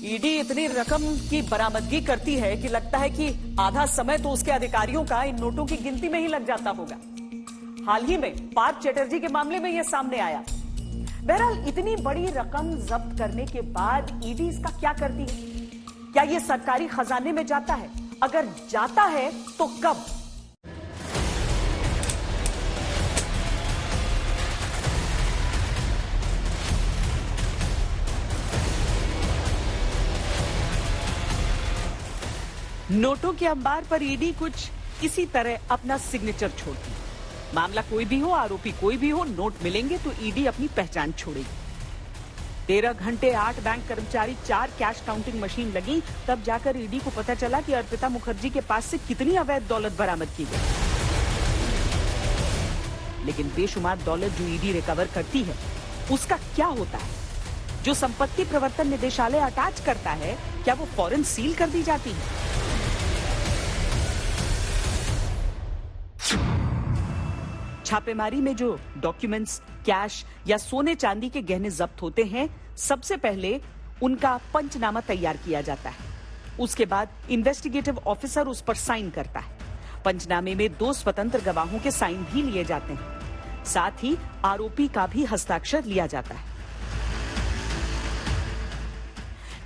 ED इतनी रकम की बरामदगी करती है कि लगता है कि आधा समय तो उसके अधिकारियों का इन नोटों की गिनती में ही लग जाता होगा। हाल ही में पार्थ चटर्जी के मामले में यह सामने आया। बहरहाल इतनी बड़ी रकम जब्त करने के बाद ईडी इसका क्या करती है? क्या यह सरकारी खजाने में जाता है? अगर जाता है तो कब? नोटों के अंबार पर ईडी कुछ इसी तरह अपना सिग्नेचर छोड़ती है। मामला कोई भी हो, आरोपी कोई भी हो, नोट मिलेंगे तो ईडी अपनी पहचान छोड़ेगी। 13 घंटे 8 बैंक कर्मचारी, 4 कैश काउंटिंग मशीन लगी, तब जाकर ईडी को पता चला कि अर्पिता मुखर्जी के पास से कितनी अवैध दौलत बरामद की गई। लेकिन बेशुमार दौलत जो ईडी रिकवर करती है, उसका क्या होता है? जो संपत्ति प्रवर्तन निदेशालय अटैच करता है, क्या वो फौरन सील कर दी जाती है? छापेमारी में जो डॉक्यूमेंट्स, कैश या सोने चांदी के गहने जब्त होते हैं, सबसे पहले उनका पंचनामा तैयार किया जाता है। उसके बाद इन्वेस्टिगेटिव ऑफिसर उस पर साइन करता है। पंचनामे में 2 स्वतंत्र गवाहों के साइन भी लिए जाते हैं। साथ ही आरोपी का भी हस्ताक्षर लिया जाता है।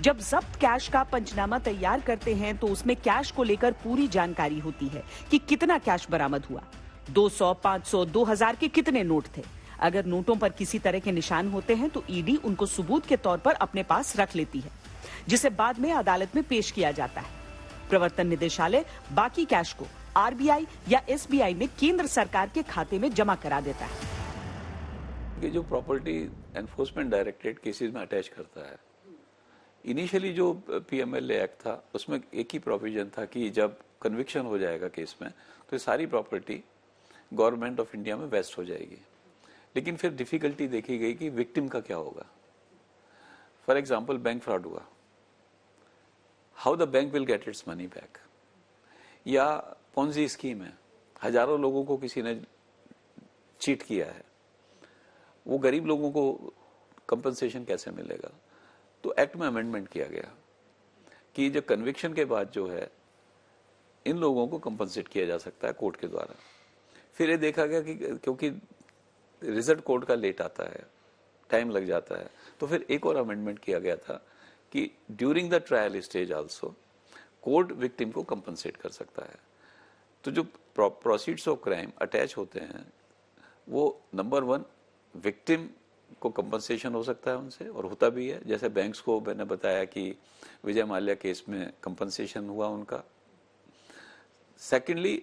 जब जब्त कैश का पंचनामा तैयार करते हैं तो उसमें कैश को लेकर पूरी जानकारी होती है कि कितना कैश बरामद हुआ, 200, 500, 2000 के कितने नोट थे। अगर नोटों पर किसी तरह के निशान होते हैं तो ईडी उनको सबूत के तौर पर अपने पास रख लेती है, जिसे बाद में अदालत में पेश किया जाता है। प्रवर्तन निदेशालय बाकी कैश को आरबीआई या एसबीआई में केंद्र सरकार के खाते में जमा करा देता है। ये जो प्रॉपर्टी एनफोर्समेंट डायरेक्टरेट केसेस में अटैच करता है, इनिशियली जो पीएमएलए एक्ट था उसमें एक ही प्रोविजन था कि जब कन्विक्शन हो जाएगा केस में तो ये सारी प्रॉपर्टी गवर्नमेंट ऑफ इंडिया में वेस्ट हो जाएगी। लेकिन फिर डिफिकल्टी देखी गई कि विक्टिम का क्या होगा। फॉर एग्जांपल बैंक फ्रॉड हुआ, how the bank will get it's money back. या पोंजी स्कीम है, हजारों लोगों को किसी ने चीट किया है, वो गरीब लोगों को कंपनसेशन कैसे मिलेगा। तो एक्ट में अमेंडमेंट किया गया कि जो कन्विक्शन के बाद जो है इन लोगों को कंपनसेट किया जा सकता है कोर्ट के द्वारा। फिर ये देखा गया कि क्योंकि रिजल्ट कोर्ट का लेट आता है, टाइम लग जाता है, तो फिर एक और अमेंडमेंट किया गया था कि during the trial stage also court victim को कंपनसेट कर सकता है। तो जो प्रोसीड्स ऑफ क्राइम अटैच होते हैं वो नंबर 1 विक्टिम को कंपनसेशन हो सकता है उनसे, और होता भी है। जैसे बैंक्स को मैंने बताया कि विजय माल्या केस में कंपनसेशन हुआ उनका। सेकेंडली,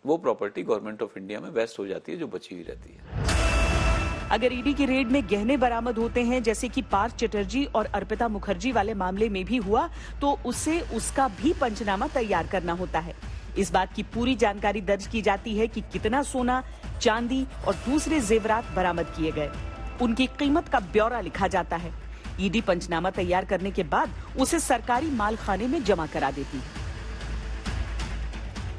वो प्रॉपर्टी गवर्नमेंट ऑफ इंडिया में वेस्ट हो जाती है जो बची हुई रहती है। अगर ईडी की रेड में गहने बरामद होते हैं, जैसे कि पार्थ चटर्जी और अर्पिता मुखर्जी वाले मामले में भी हुआ, तो उसे उसका भी पंचनामा तैयार करना होता है। इस बात की पूरी जानकारी दर्ज की जाती है कि कितना सोना, चांदी और दूसरे जेवरात बरामद किए गए। उनकी कीमत का ब्यौरा लिखा जाता है। ईडी पंचनामा तैयार करने के बाद उसे सरकारी मालखाने में जमा करा देती है।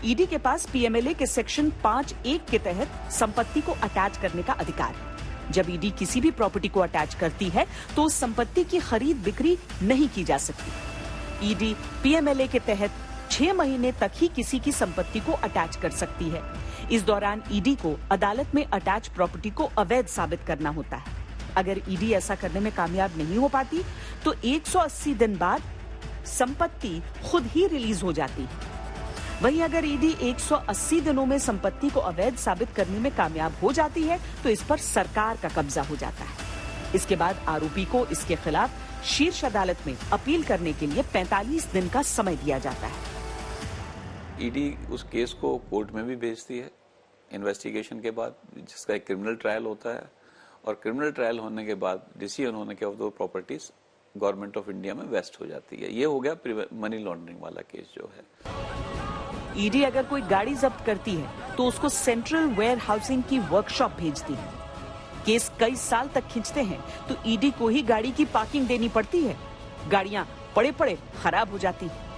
ईडी के पास पीएमएलए के सेक्शन 5(1) के तहत संपत्ति को अटैच करने का अधिकार है। जब ईडी किसी भी प्रॉपर्टी को अटैच करती है तो उस संपत्ति की खरीद बिक्री नहीं की जा सकती। ईडी पीएमएलए के तहत 6 महीने तक ही किसी की संपत्ति को अटैच कर सकती है। इस दौरान ईडी को अदालत में अटैच प्रॉपर्टी को अवैध साबित करना होता है। अगर ईडी ऐसा करने में कामयाब नहीं हो पाती तो 180 दिन बाद संपत्ति खुद ही रिलीज हो जाती है। वहीं अगर ईडी 180 दिनों में संपत्ति को अवैध साबित करने में कामयाब हो जाती है तो इस पर सरकार का कब्जा हो जाता है। इसके बाद आरोपी को इसके खिलाफ शीर्ष अदालत में अपील करने के लिए 45 दिन का समय दिया जाता है। ईडी उस केस को कोर्ट में भी भेजती है इन्वेस्टिगेशन के बाद, जिसका एक क्रिमिनल ट्रायल होता है, और क्रिमिनल ट्रायल होने के बाद डिसीजन होने के बाद वो प्रॉपर्टीज गवर्नमेंट ऑफ इंडिया में वेस्ट हो जाती है। ये हो गया मनी लॉन्ड्रिंग वाला केस जो है। ईडी अगर कोई गाड़ी जब्त करती है तो उसको सेंट्रल वेयर हाउसिंग की वर्कशॉप भेजती है। केस कई साल तक खींचते हैं तो ईडी को ही गाड़ी की पार्किंग देनी पड़ती है। गाड़ियां पड़े पड़े खराब हो जाती हैं।